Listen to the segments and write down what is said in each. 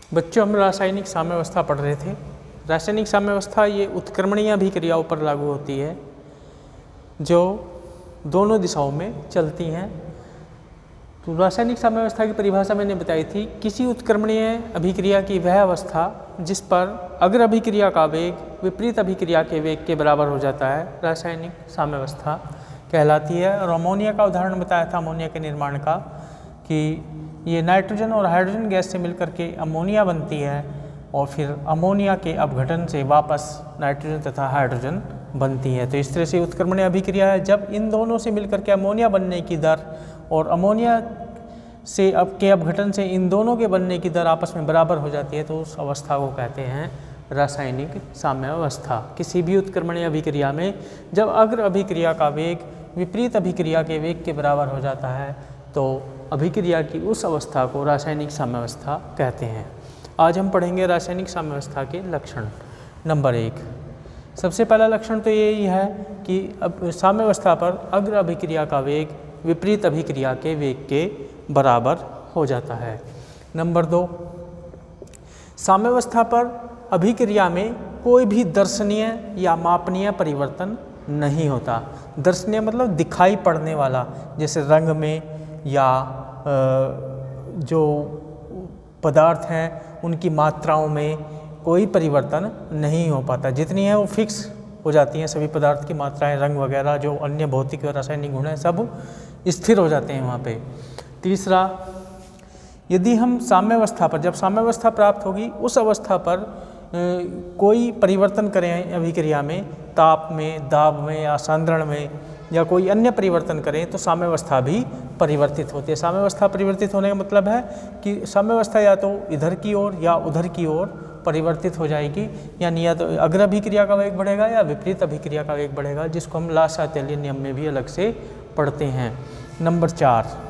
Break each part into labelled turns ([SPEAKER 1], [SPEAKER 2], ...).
[SPEAKER 1] बच्चों, हम रासायनिक साम्यावस्था पढ़ रहे थे। रासायनिक साम्यावस्था ये उत्क्रमणीय अभिक्रियाओं पर लागू होती है जो दोनों दिशाओं में चलती हैं। तो रासायनिक साम्यावस्था की परिभाषा मैंने बताई थी, किसी उत्क्रमणीय अभिक्रिया की वह अवस्था जिस पर अग्र अभिक्रिया का वेग विपरीत अभिक्रिया के वेग के बराबर हो जाता है, रासायनिक साम्यावस्था कहलाती है। और अमोनिया का उदाहरण बताया था, अमोनिया के निर्माण का, कि ये नाइट्रोजन और हाइड्रोजन गैस से मिलकर के अमोनिया बनती है और फिर अमोनिया के अपघटन से वापस नाइट्रोजन तथा हाइड्रोजन बनती है। तो इस तरह से उत्क्रमणीय अभिक्रिया है। जब इन दोनों से मिलकर के अमोनिया बनने की दर और अमोनिया से के अपघटन से इन दोनों के बनने की दर आपस में बराबर हो जाती है, तो उस अवस्था को कहते हैं रासायनिक साम्यावस्था। किसी भी उत्क्रमणीय अभिक्रिया में जब अग्र अभिक्रिया का वेग विपरीत अभिक्रिया के वेग के बराबर हो जाता है तो अभिक्रिया की उस अवस्था को रासायनिक साम्यावस्था कहते हैं। आज हम पढ़ेंगे रासायनिक साम्यावस्था के लक्षण। नंबर 1, सबसे पहला लक्षण तो यही है कि साम्यावस्था पर अग्र अभिक्रिया का वेग विपरीत अभिक्रिया के वेग के बराबर हो जाता है। नंबर 2, साम्यावस्था पर अभिक्रिया में कोई भी दर्शनीय या मापनीय परिवर्तन नहीं होता। दर्शनीय मतलब दिखाई पड़ने वाला, जैसे रंग में या जो पदार्थ हैं उनकी मात्राओं में कोई परिवर्तन नहीं हो पाता। जितनी है वो फिक्स हो जाती हैं, सभी पदार्थ की मात्राएं, रंग वगैरह, जो अन्य भौतिक और रासायनिक गुण हैं सब स्थिर हो जाते हैं वहाँ पे। तीसरा, यदि हम साम्यावस्था पर, जब साम्यावस्था प्राप्त होगी उस अवस्था पर कोई परिवर्तन करें अभिक्रिया में, ताप में, दाब में या सांद्रण में, या कोई अन्य परिवर्तन करें तो साम्यावस्था भी परिवर्तित होती है। साम्यावस्था परिवर्तित होने का मतलब है कि साम्यावस्था या तो इधर की ओर या उधर की ओर परिवर्तित हो जाएगी, यानी या तो अग्र अभिक्रिया का वेग बढ़ेगा या विपरीत अभिक्रिया का वेग बढ़ेगा, जिसको हम ला सातत्य नियम में भी अलग से पढ़ते हैं। नंबर 4,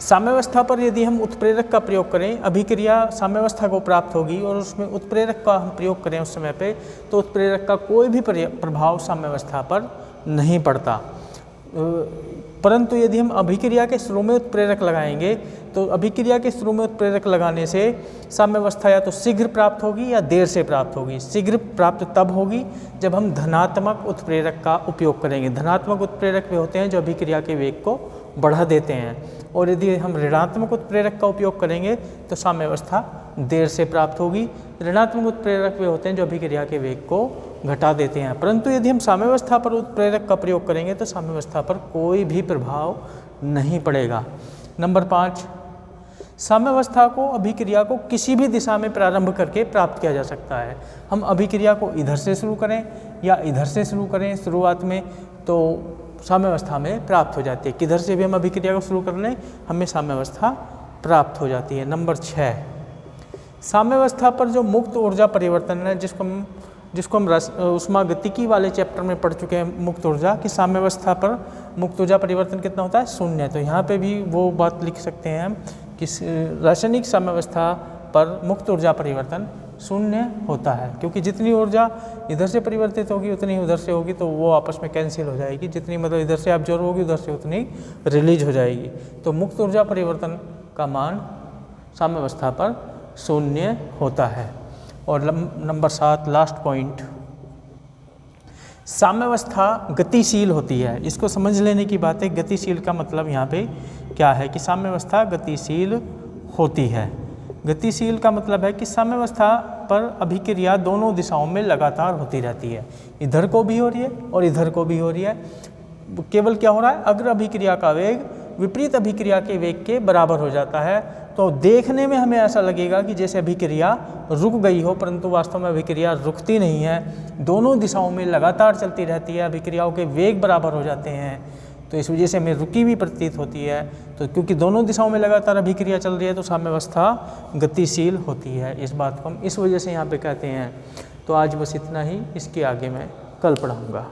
[SPEAKER 1] साम्यावस्था पर यदि हम उत्प्रेरक का प्रयोग करें, अभिक्रिया साम्यावस्था को प्राप्त होगी और उसमें उत्प्रेरक का हम प्रयोग करें उस समय पे, तो उत्प्रेरक का कोई भी प्रभाव साम्यावस्था पर नहीं पड़ता। परंतु यदि हम अभिक्रिया के शुरू में उत्प्रेरक लगाएंगे तो अभिक्रिया के शुरू में उत्प्रेरक लगाने से साम्यावस्था या तो शीघ्र प्राप्त होगी या देर से प्राप्त होगी। शीघ्र प्राप्त तब होगी जब हम धनात्मक उत्प्रेरक का उपयोग करेंगे। धनात्मक उत्प्रेरक वे होते हैं जो अभिक्रिया के वेग को बढ़ा देते हैं, और यदि हम ऋणात्मक उत्प्रेरक का उपयोग करेंगे तो साम्यावस्था देर से प्राप्त होगी। ऋणात्मक उत्प्रेरक वे होते हैं जो अभिक्रिया के वेग को घटा देते हैं। परंतु यदि हम साम्यावस्था पर उत्प्रेरक का प्रयोग करेंगे तो साम्यावस्था पर कोई भी प्रभाव नहीं पड़ेगा। नंबर 5, साम्यावस्था को, अभिक्रिया को किसी भी दिशा में प्रारंभ करके प्राप्त किया जा सकता है। हम अभिक्रिया को इधर से शुरू करें या इधर से शुरू करें शुरुआत में, तो साम्यावस्था में प्राप्त हो जाती है। किधर से भी हम अभिक्रिया को शुरू कर लें, हमें साम्यावस्था प्राप्त हो जाती है। नंबर 6, साम्यावस्था पर जो मुक्त ऊर्जा परिवर्तन है, जिसको हम ऊष्मागतिकी वाले चैप्टर में पढ़ चुके हैं, मुक्त ऊर्जा की साम्यावस्था पर मुक्त ऊर्जा परिवर्तन कितना होता है, 0। तो यहाँ पे भी वो बात लिख सकते हैं हम कि रासायनिक साम्यावस्था पर मुक्त ऊर्जा परिवर्तन 0 होता है, क्योंकि जितनी ऊर्जा इधर से परिवर्तित होगी उतनी उधर से होगी, तो वो आपस में कैंसिल हो जाएगी। जितनी मतलब इधर से एब्जॉर्ब होगी उधर से उतनी रिलीज हो जाएगी। तो मुक्त ऊर्जा परिवर्तन का मान साम्यावस्था पर 0 होता है। और नंबर 7, लास्ट पॉइंट, साम्यावस्था गतिशील होती है। इसको समझ लेने की बात है। गतिशील का मतलब यहाँ पे क्या है कि साम्यावस्था गतिशील होती है। गतिशील का मतलब है कि साम्यावस्था पर अभिक्रिया दोनों दिशाओं में लगातार होती रहती है। इधर को भी हो रही है और इधर को भी हो रही है। केवल क्या हो रहा है, अग्र अभिक्रिया का वेग विपरीत अभिक्रिया के वेग के बराबर हो जाता है। तो देखने में हमें ऐसा लगेगा कि जैसे अभिक्रिया रुक गई हो, परंतु वास्तव में अभिक्रिया रुकती नहीं है, दोनों दिशाओं में लगातार चलती रहती है। अभिक्रियाओं के वेग बराबर हो जाते हैं, तो इस वजह से हमें रुकी भी प्रतीत होती है। तो क्योंकि दोनों दिशाओं में लगातार अभिक्रिया चल रही है तो साम्यावस्था गतिशील होती है। इस बात को हम इस वजह से यहाँ पे कहते हैं। तो आज बस इतना ही, इसके आगे मैं कल पढ़ाऊँगा।